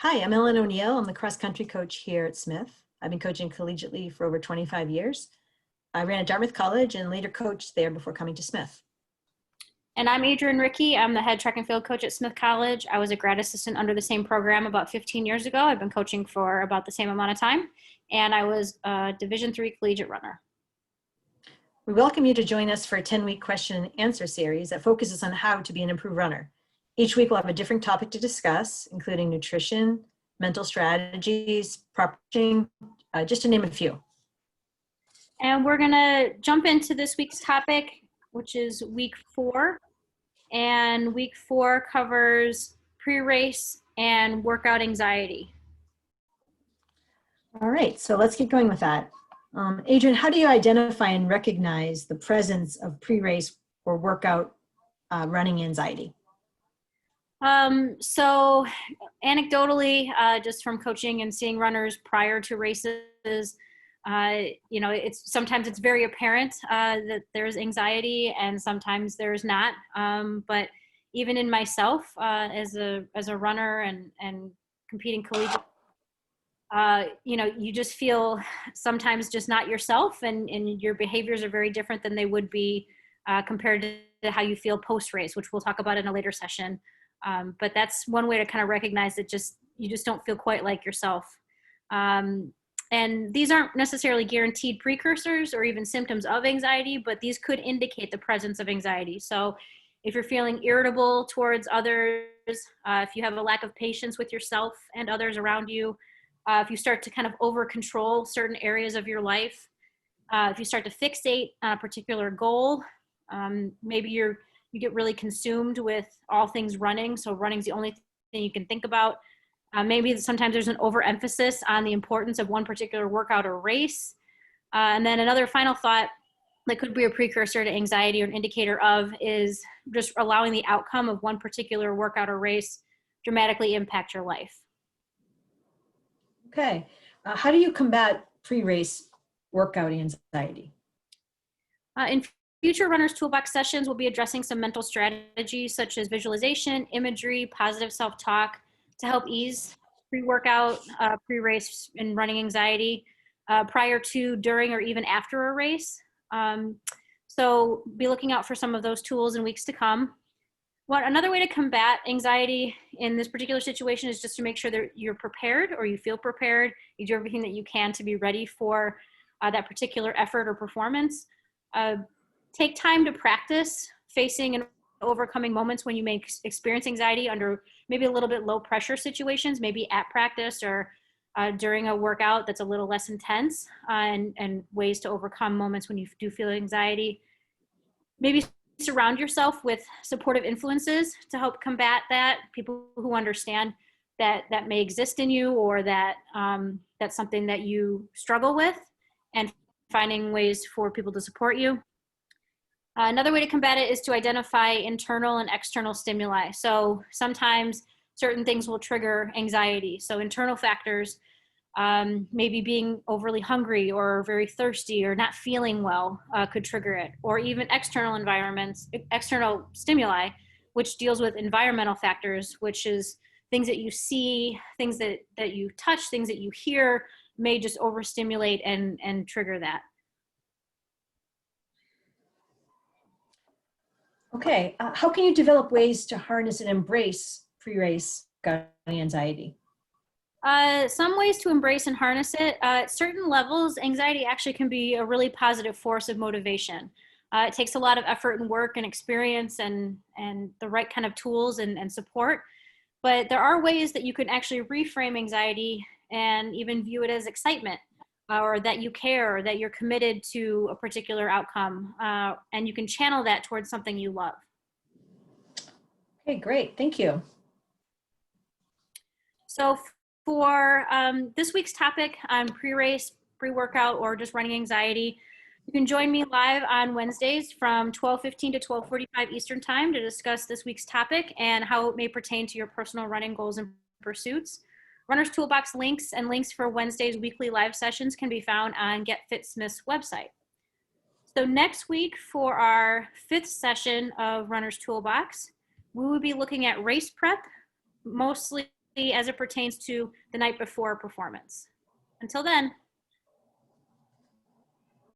Hi, I'm Ellen O'Neill. I'm the cross-country coach here at Smith. I've been coaching collegiately for over 25 years. I ran at Dartmouth College and later coached there before coming to Smith. And I'm Adrienne Rickey. I'm the head track and field coach at Smith College. I was a grad assistant under the same program about 15 years ago. I've been coaching for about the same amount of time. And I was a Division III collegiate runner. We welcome you to join us for a 10-week question and answer series that focuses on how to be an improved runner. Each week we'll have a different topic to discuss, including nutrition, mental strategies, proper coaching, just to name a few. And we're gonna jump into this week's topic, which is week 4. And week 4 covers pre-race and workout anxiety. All right, so let's get going with that. Adrienne, how do you identify and recognize the presence of pre-race or workout running anxiety? So anecdotally, just from coaching and seeing runners prior to races, sometimes it's very apparent that there's anxiety and sometimes there's not. But even in myself, as a runner and competing collegiate, you just feel sometimes just not yourself, and your behaviors are very different than they would be compared to how you feel post-race, which we'll talk about in a later session. But that's one way to kind of recognize that you just don't feel quite like yourself. And these aren't necessarily guaranteed precursors or even symptoms of anxiety, but these could indicate the presence of anxiety. So if you're feeling irritable towards others, if you have a lack of patience with yourself and others around you, if you start to kind of over control certain areas of your life, if you start to fixate on a particular goal, maybe you get really consumed with all things running. So running's the only thing you can think about. Maybe sometimes there's an overemphasis on the importance of one particular workout or race. And then another final thought that could be a precursor to anxiety or an indicator of is just allowing the outcome of one particular workout or race dramatically impact your life. Okay. How do you combat pre-race workout anxiety? In future Runners Toolbox sessions, we'll be addressing some mental strategies such as visualization, imagery, positive self-talk to help ease pre-workout, pre-race and running anxiety prior to, during, or even after a race. So be looking out for some of those tools in weeks to come. Another way to combat anxiety in this particular situation is just to make sure that you're prepared or you feel prepared. You do everything that you can to be ready for that particular effort or performance. Take time to practice facing and overcoming moments when you may experience anxiety under maybe a little bit low pressure situations, maybe at practice or during a workout that's a little less intense, and ways to overcome moments when you do feel anxiety. Maybe surround yourself with supportive influences to help combat that, people who understand that may exist in you, or that that's something that you struggle with, and finding ways for people to support you. Another way to combat it is to identify internal and external stimuli. So sometimes certain things will trigger anxiety. So internal factors, maybe being overly hungry or very thirsty or not feeling well could trigger it. Or even external environments, external stimuli, which deals with environmental factors, which is things that you see, things that you touch, things that you hear may just overstimulate and trigger that. Okay, how can you develop ways to harness and embrace pre-race anxiety? Some ways to embrace and harness it. At certain levels, anxiety actually can be a really positive force of motivation. It takes a lot of effort and work and experience and the right kind of tools and support. But there are ways that you can actually reframe anxiety and even view it as excitement, or that you care, or that you're committed to a particular outcome, and you can channel that towards something you love. Okay, great, thank you. So for this week's topic on pre-race, pre-workout, or just running anxiety, you can join me live on Wednesdays from 12:15 to 12:45 Eastern Time to discuss this week's topic and how it may pertain to your personal running goals and pursuits. Runners Toolbox links and links for Wednesday's weekly live sessions can be found on Get Fit Smith's website. So next week for our 5th session of Runners Toolbox, we will be looking at race prep, mostly as it pertains to the night before performance. Until then.